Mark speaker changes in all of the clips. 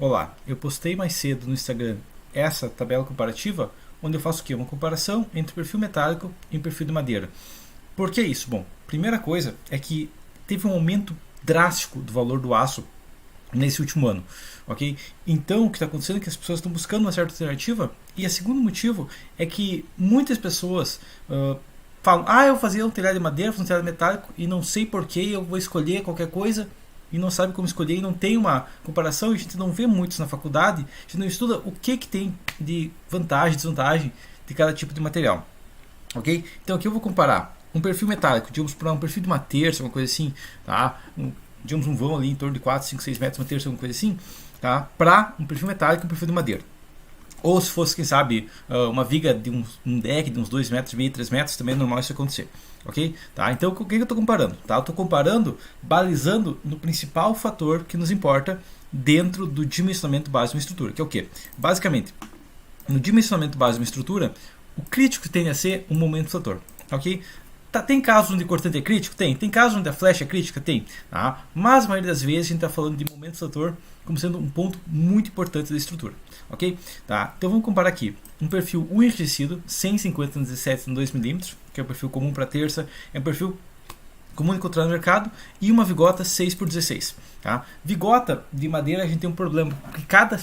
Speaker 1: Olá, eu postei mais cedo no Instagram essa tabela comparativa, onde eu faço o quê? Uma comparação entre o perfil metálico e o perfil de madeira. Por que isso? Bom, primeira coisa é que teve um aumento drástico do valor do aço nesse último ano, ok? Então o que está acontecendo é que as pessoas estão buscando uma certa alternativa, e o segundo motivo é que muitas pessoas falam, eu vou fazer um telhado de madeira, vou fazer um telhado metálico e não sei porquê, eu vou escolher qualquer coisa e não sabe como escolher, e não tem uma comparação, a gente não vê muito isso na faculdade, a gente não estuda o que tem de vantagem e desvantagem de cada tipo de material, ok? Então aqui eu vou comparar um perfil metálico, digamos para um perfil de uma terça, uma coisa assim, tá? Digamos um vão ali em torno de 4, 5, 6 metros, uma terça, alguma coisa assim, tá? Para um perfil metálico e um perfil de madeira. Ou se fosse, quem sabe, uma viga de um deck de uns 2 metros e meio, 3 metros, também é normal isso acontecer. Ok? Tá? Então o que eu estou comparando? Tá? Eu estou comparando, balizando no principal fator que nos importa dentro do dimensionamento básico de uma estrutura, que é o quê? Basicamente, no dimensionamento básico de uma estrutura, o crítico tende a ser um momento fator. Ok? Tem casos onde o cortante é crítico? Tem. Tem casos onde a flecha é crítica? Tem. Tá? Mas a maioria das vezes a gente está falando de momento fator como sendo um ponto muito importante da estrutura. Ok? Tá? Então vamos comparar aqui um perfil 1 enrijecido, 150 x 17 x 2 mm, que é o perfil comum para terça, é um perfil comum encontrado no mercado, e uma vigota 6x16. Tá? Vigota de madeira a gente tem um problema, porque cada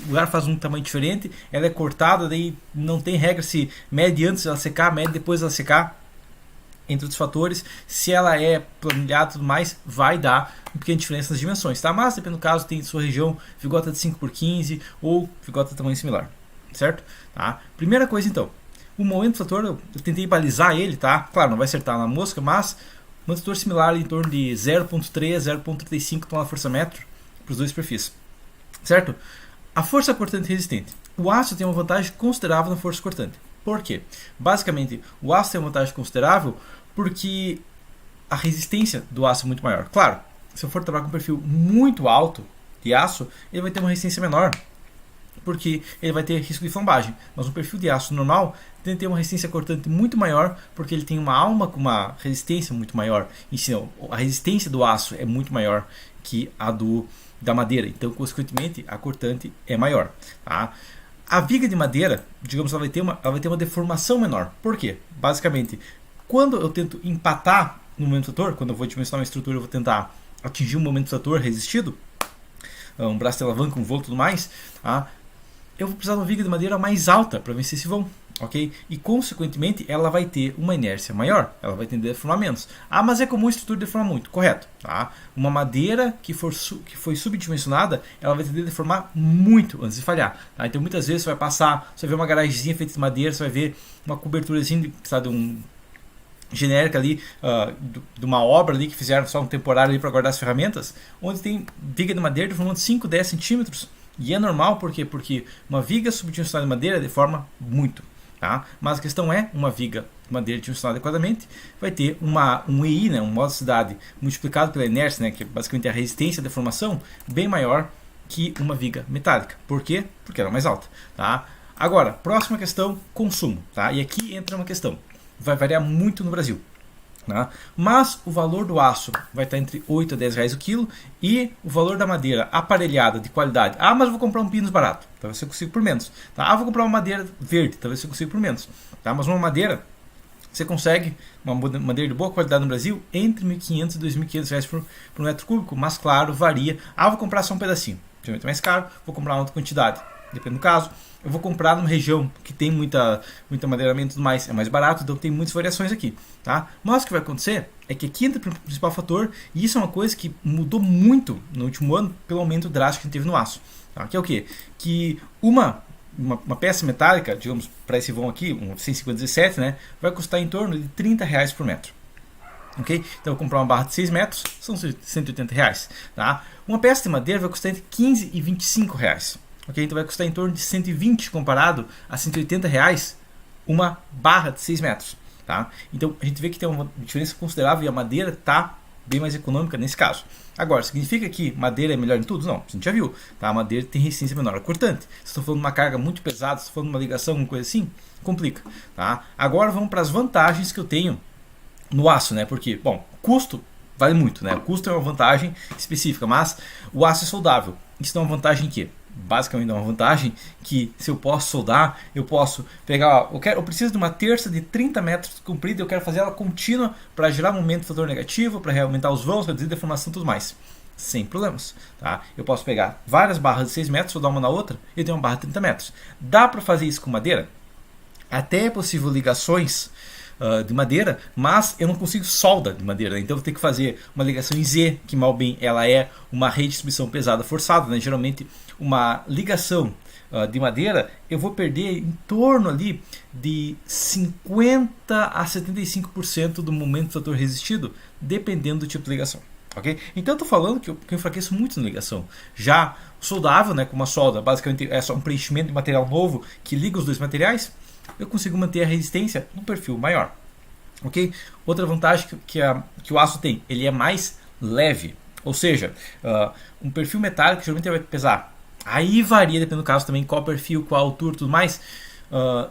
Speaker 1: lugar faz um tamanho diferente, ela é cortada, daí não tem regra se mede antes dela secar, mede depois dela secar. Entre outros fatores, se ela é planilhada e tudo mais, vai dar uma pequena diferença nas dimensões, tá? Mas depende do caso, tem sua região vigota de 5x15 ou vigota de tamanho similar, certo? Tá? Primeira coisa então, o momento fator, eu tentei balizar ele, tá? Claro, não vai acertar na mosca, mas um fator similar em torno de 0.3, 0.35 tonelada-força-metro para os dois perfis, certo? A força cortante resistente. O aço tem uma vantagem considerável na força cortante. Por quê? Basicamente, o aço tem uma vantagem considerável porque a resistência do aço é muito maior. Claro, se eu for trabalhar com um perfil muito alto de aço, ele vai ter uma resistência menor, porque ele vai ter risco de flambagem. Mas um perfil de aço normal tem que ter uma resistência cortante muito maior, porque ele tem uma alma com uma resistência muito maior. Então, a resistência do aço é muito maior que a da madeira. Então, consequentemente, a cortante é maior. Tá? A viga de madeira, digamos, ela vai ter uma deformação menor. Por quê? Basicamente, quando eu tento empatar no momento fator, quando eu vou dimensionar uma estrutura, eu vou tentar atingir um momento fator resistido, um braço de alavanca, um voo e tudo mais, tá? Eu vou precisar de uma viga de madeira mais alta para vencer esse vão. Ok? E consequentemente ela vai ter uma inércia maior, ela vai tender a deformar menos. Mas é comum a estrutura deformar muito, correto? Tá? Uma madeira que foi subdimensionada, ela vai tender a deformar muito antes de falhar. Tá? Então muitas vezes você vai passar, você vai ver uma garagemzinha feita de madeira, você vai ver uma coberturazinha de um genérica ali, de uma obra ali que fizeram só um temporário ali para guardar as ferramentas, onde tem viga de madeira deformando 5, 10 centímetros. E é normal, por quê? Porque uma viga subdimensionada de madeira deforma muito. Tá? Mas a questão é, uma viga de madeira dimensionada adequadamente vai ter um EI, né, um modo de cidade multiplicado pela inércia, né, que é basicamente a resistência à deformação, bem maior que uma viga metálica. Por quê? Porque ela é mais alta. Tá? Agora, próxima questão, consumo. Tá? E aqui entra uma questão, vai variar muito no Brasil. Tá? Mas o valor do aço vai estar entre 8 a 10 reais o quilo, e o valor da madeira aparelhada de qualidade. Mas eu vou comprar um pinos barato, talvez eu consiga por menos. Tá? Vou comprar uma madeira verde, talvez eu consiga por menos. Tá? Mas uma madeira, você consegue uma madeira de boa qualidade no Brasil entre 1.500 e 2.500 reais por metro cúbico, mas claro, varia. Vou comprar só um pedacinho, geralmente é mais caro, vou comprar uma outra quantidade, depende do caso. Eu vou comprar numa região que tem muito madeiramento e tudo mais, é mais barato, então tem muitas variações aqui. Tá? Mas o que vai acontecer é que aqui entra o principal fator, e isso é uma coisa que mudou muito no último ano pelo aumento drástico que a gente teve no aço. Tá? Que é o quê? Que uma peça metálica, digamos, para esse vão aqui, um 150-17, né, vai custar em torno de 30 reais por metro. Okay? Então eu vou comprar uma barra de 6 metros, são 180 reais. Tá? Uma peça de madeira vai custar entre 15 e 25 reais. Okay? Então vai custar em torno de 120 comparado a 180 reais uma barra de 6 metros. Tá? Então a gente vê que tem uma diferença considerável e a madeira está bem mais econômica nesse caso. Agora, significa que madeira é melhor em tudo? Não, a gente já viu. Tá? A madeira tem resistência menor. É cortante. Se estou falando de uma carga muito pesada, se estou falando de uma ligação, alguma coisa assim, complica. Tá? Agora vamos para as vantagens que eu tenho no aço, né? Porque, bom, custo vale muito, né? O custo é uma vantagem específica, mas o aço é soldável. Isso dá uma vantagem em quê? basicamente uma vantagem, que se eu posso soldar, eu posso pegar, eu preciso de uma terça de 30 metros comprida, eu quero fazer ela contínua para gerar momento fator negativo, para aumentar os vãos, reduzir a deformação e tudo mais. Sem problemas. Tá? Eu posso pegar várias barras de 6 metros, soldar uma na outra, e ter uma barra de 30 metros. Dá para fazer isso com madeira? Até é possível ligações de madeira, mas eu não consigo solda de madeira, então eu vou ter que fazer uma ligação em Z, que mal bem ela é uma redistribuição pesada forçada, né? Geralmente uma ligação de madeira eu vou perder em torno ali de 50 a 75% do momento fator resistido, dependendo do tipo de ligação. Okay? Então eu estou falando que eu enfraqueço muito na ligação. Já soldável, né, com uma solda, basicamente é só um preenchimento de material novo que liga os dois materiais, eu consigo manter a resistência num perfil maior. Okay? Outra vantagem que o aço tem, ele é mais leve. Ou seja, um perfil metálico geralmente vai pesar, aí varia, dependendo do caso também, qual perfil, qual altura e tudo mais,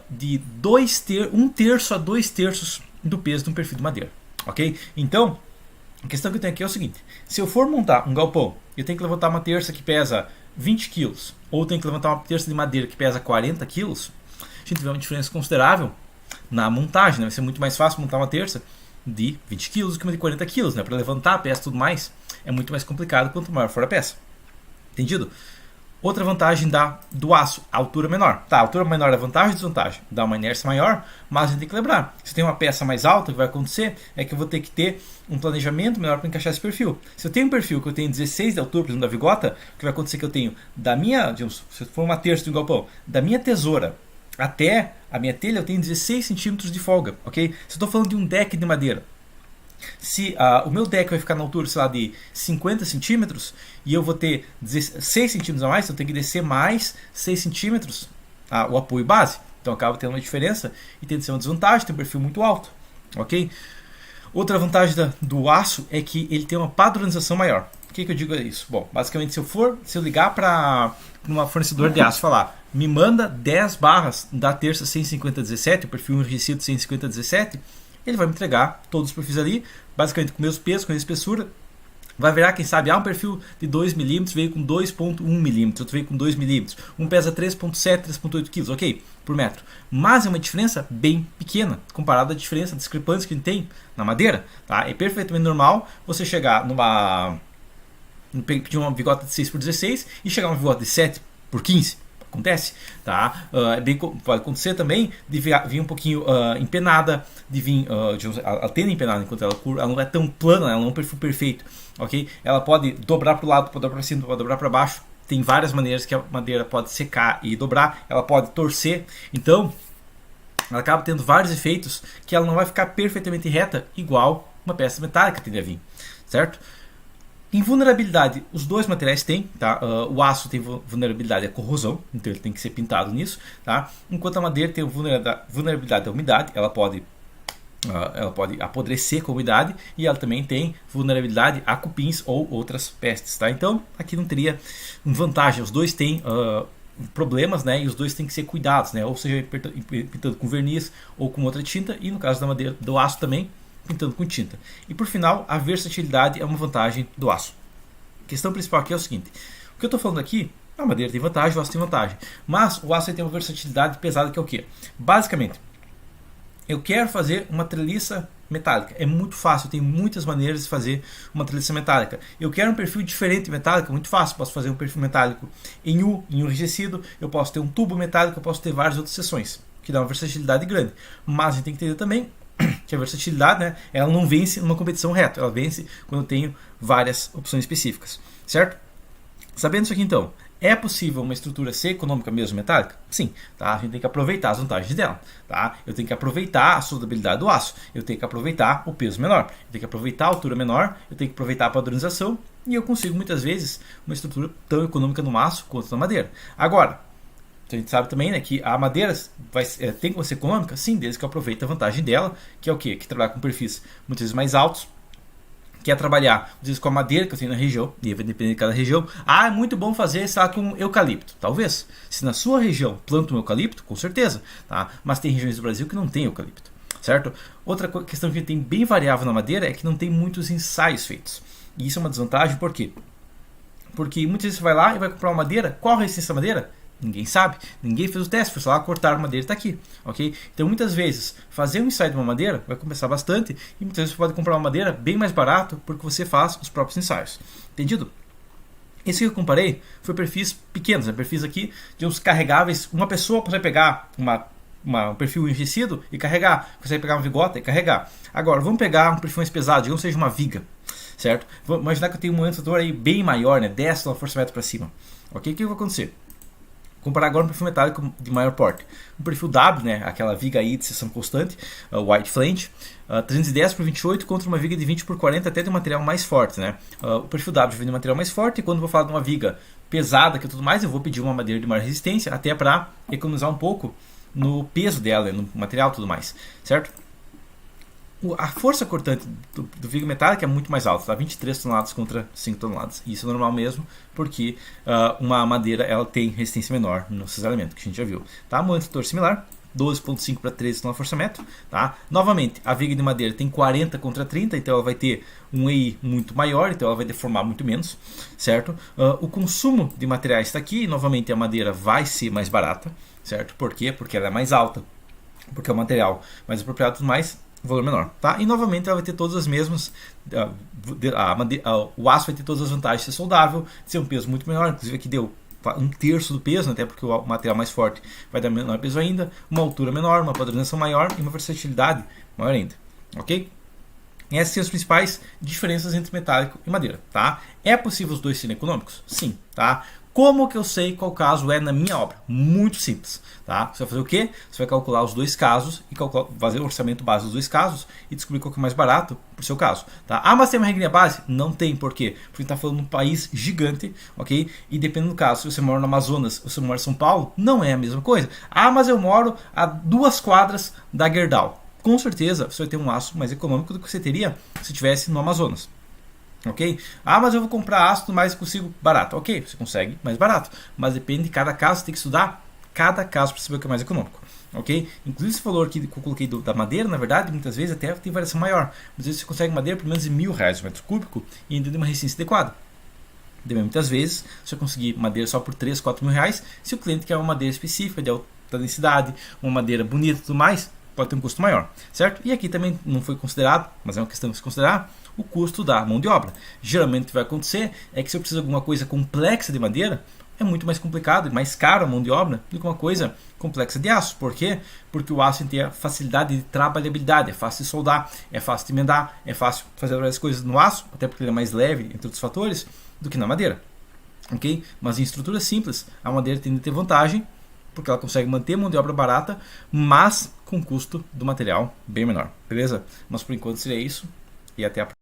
Speaker 1: de 1/3 a 2/3 do peso de um perfil de madeira. Okay? Então, a questão que eu tenho aqui é o seguinte: se eu for montar um galpão, eu tenho que levantar uma terça que pesa 20 kg, ou eu tenho que levantar uma terça de madeira que pesa 40 kg, a gente vê uma diferença considerável na montagem. Né? Vai ser muito mais fácil montar uma terça de 20 kg que uma de 40 kg. Né? Para levantar a peça e tudo mais, é muito mais complicado quanto maior for a peça. Entendido? Outra vantagem do aço, a altura menor. Tá, a altura menor é vantagem ou desvantagem? Dá uma inércia maior, mas a gente tem que lembrar. Se tem uma peça mais alta, o que vai acontecer é que eu vou ter que ter um planejamento melhor para encaixar esse perfil. Se eu tenho um perfil que eu tenho 16 de altura, por exemplo, da vigota, o que vai acontecer é que eu tenho da minha, digamos, se for uma terça de um galpão, da minha tesoura até a minha telha, eu tenho 16 centímetros de folga, ok? Se eu estou falando de um deck de madeira, se o meu deck vai ficar na altura, sei lá, de 50 centímetros e eu vou ter 6 centímetros a mais, eu tenho que descer mais 6 centímetros o apoio base. Então acaba tendo uma diferença e tem de ser uma desvantagem, tem um perfil muito alto. Ok? Outra vantagem do aço é que ele tem uma padronização maior. O que eu digo é isso? Bom, basicamente se eu ligar para uma fornecedora de aço e falar, me manda 10 barras da terça 150-17, o perfil enrijecido 150-17, ele vai me entregar todos os perfis ali, basicamente com o mesmo peso, com a mesma espessura. Vai virar, quem sabe, um perfil de 2 mm veio com 2.1 mm, outro veio com 2 mm. Um pesa 3.7, 3.8 kg, ok, por metro. Mas é uma diferença bem pequena, comparada à diferença, a discrepância que a gente tem na madeira. Tá? É perfeitamente normal você chegar de uma vigota de 6x16 e chegar a uma vigota de 7x15. Acontece, tá? Pode acontecer também de vir um pouquinho empenada, de vir ela tendo empenada enquanto ela não é tão plana, ela não é um perfil perfeito, ok? Ela pode dobrar para o lado, pode dobrar para cima, pode dobrar para baixo. Tem várias maneiras que a madeira pode secar e dobrar, ela pode torcer, então ela acaba tendo vários efeitos que ela não vai ficar perfeitamente reta igual uma peça metálica tende a vir, certo? Em vulnerabilidade, os dois materiais têm, tá? O aço tem vulnerabilidade à corrosão, então ele tem que ser pintado nisso, tá? Enquanto a madeira tem vulnerabilidade à umidade, ela pode apodrecer com a umidade, e ela também tem vulnerabilidade a cupins ou outras pestes, tá? Então aqui não teria vantagem, os dois têm problemas, né? E os dois têm que ser cuidados, né? Ou seja, pintando com verniz ou com outra tinta, e no caso da madeira, do aço também, pintando com tinta. E por final, a versatilidade é uma vantagem do aço. A questão principal aqui é o seguinte: o que eu estou falando aqui, a madeira tem vantagem, o aço tem vantagem, mas o aço tem uma versatilidade pesada, que é o quê? Basicamente, eu quero fazer uma treliça metálica, é muito fácil, eu tenho muitas maneiras de fazer uma treliça metálica. Eu quero um perfil diferente metálico, muito fácil, posso fazer um perfil metálico em U enrijecido, eu posso ter um tubo metálico, eu posso ter várias outras seções, que dá uma versatilidade grande. Mas a gente tem que entender também que a versatilidade, né, ela não vence numa competição reta, ela vence quando eu tenho várias opções específicas, certo? Sabendo isso aqui, então, é possível uma estrutura ser econômica mesmo metálica? Sim, tá? A gente tem que aproveitar as vantagens dela, tá? Eu tenho que aproveitar a soldabilidade do aço, eu tenho que aproveitar o peso menor, eu tenho que aproveitar a altura menor, eu tenho que aproveitar a padronização, e eu consigo muitas vezes uma estrutura tão econômica no aço quanto na madeira. Agora, a gente sabe também, né, que a madeira tem que ser econômica, sim, desde que eu aproveite a vantagem dela, que é o quê? Que trabalhar com perfis muitas vezes mais altos, que é trabalhar, às vezes, com a madeira que eu tenho na região, e vai depender de cada região. É muito bom fazer, sei lá, com eucalipto, talvez. Se na sua região planta um eucalipto, com certeza, tá? Mas tem regiões do Brasil que não tem eucalipto, certo? Outra questão que tem bem variável na madeira é que não tem muitos ensaios feitos. E isso é uma desvantagem, por quê? Porque muitas vezes você vai lá e vai comprar uma madeira. Qual a resistência da madeira? Ninguém sabe. Ninguém fez o teste. Foi só lá cortar a madeira e está aqui. Ok? Então muitas vezes fazer um ensaio de uma madeira vai compensar bastante. E muitas vezes você pode comprar uma madeira bem mais barato porque você faz os próprios ensaios. Entendido? Esse que eu comparei foi perfis pequenos. Perfis aqui de uns carregáveis. Uma pessoa pode pegar um perfil enrijecido e carregar. Você vai pegar uma vigota e carregar. Agora, vamos pegar um perfil mais pesado, digamos que seja uma viga. Certo? Vamos imaginar que eu tenho um lançador aí bem maior, né? 10 força-metros para cima. Ok? O que vai acontecer? Comparar agora um perfil metálico de maior porte. Um perfil W, né? Aquela viga aí de seção constante, White Flange, 310 por 28 contra uma viga de 20 por 40, até de um material mais forte, né? O perfil W vem de um material mais forte, e quando eu vou falar de uma viga pesada e tudo mais, eu vou pedir uma madeira de maior resistência, até para economizar um pouco no peso dela, no material e tudo mais, certo? A força cortante do viga metálica é muito mais alta, tá? 23 toneladas contra 5 toneladas. Isso é normal mesmo, porque uma madeira ela tem resistência menor no cisalhamento, que a gente já viu. Tá? Monitor similar, 12,5 para 13 toneladas-metro. Tá? Novamente, a viga de madeira tem 40 contra 30, então ela vai ter um EI muito maior, então ela vai deformar muito menos, certo? O consumo de materiais está aqui, e novamente a madeira vai ser mais barata, certo? Por quê? Porque ela é mais alta, porque é um material mais apropriado e tudo mais, valor menor, tá? E novamente ela vai ter todas as mesmas, o aço vai ter todas as vantagens de ser soldável, de ser um peso muito menor, inclusive aqui deu 1/3 do peso, até porque o material mais forte vai dar menor peso ainda, uma altura menor, uma padronização maior e uma versatilidade maior ainda, ok? Essas são as principais diferenças entre metálico e madeira, tá? É possível os dois serem econômicos? Sim, tá? Como que eu sei qual caso é na minha obra? Muito simples, tá? Você vai fazer o quê? Você vai calcular os dois casos e fazer o orçamento base dos dois casos e descobrir qual que é mais barato para o seu caso, tá? Ah, mas tem uma regrinha base? Não tem, por quê? Porque está falando de um país gigante, ok? E dependendo do caso, se você mora no Amazonas ou se você mora em São Paulo, não é a mesma coisa. Ah, mas eu moro a 2 quadras da Gerdau. Com certeza você vai ter um aço mais econômico do que você teria se estivesse no Amazonas. Ok? Ah, mas eu vou comprar aço mais consigo barato. Ok, você consegue mais barato. Mas depende de cada caso, você tem que estudar cada caso para saber o que é mais econômico. Ok? Inclusive esse valor aqui que eu coloquei da madeira, na verdade, muitas vezes até tem variação maior. Às vezes você consegue madeira por menos de R$1.000 o metro cúbico e ainda de uma resistência adequada. Muitas vezes você vai conseguir madeira só por 3, 4 mil reais se o cliente quer uma madeira específica de alta densidade, uma madeira bonita e tudo mais, pode ter um custo maior, certo? E aqui também não foi considerado, mas é uma questão de se considerar, o custo da mão de obra. Geralmente o que vai acontecer é que se eu preciso de alguma coisa complexa de madeira, é muito mais complicado e mais caro a mão de obra do que uma coisa complexa de aço. Por quê? Porque o aço tem a facilidade de trabalhabilidade, é fácil de soldar, é fácil de emendar, é fácil fazer várias coisas no aço, até porque ele é mais leve, entre outros fatores, do que na madeira. Ok? Mas em estruturas simples, a madeira tende a ter vantagem, porque ela consegue manter a mão de obra barata, mas com custo do material bem menor. Beleza? Mas por enquanto seria isso, e até a próxima.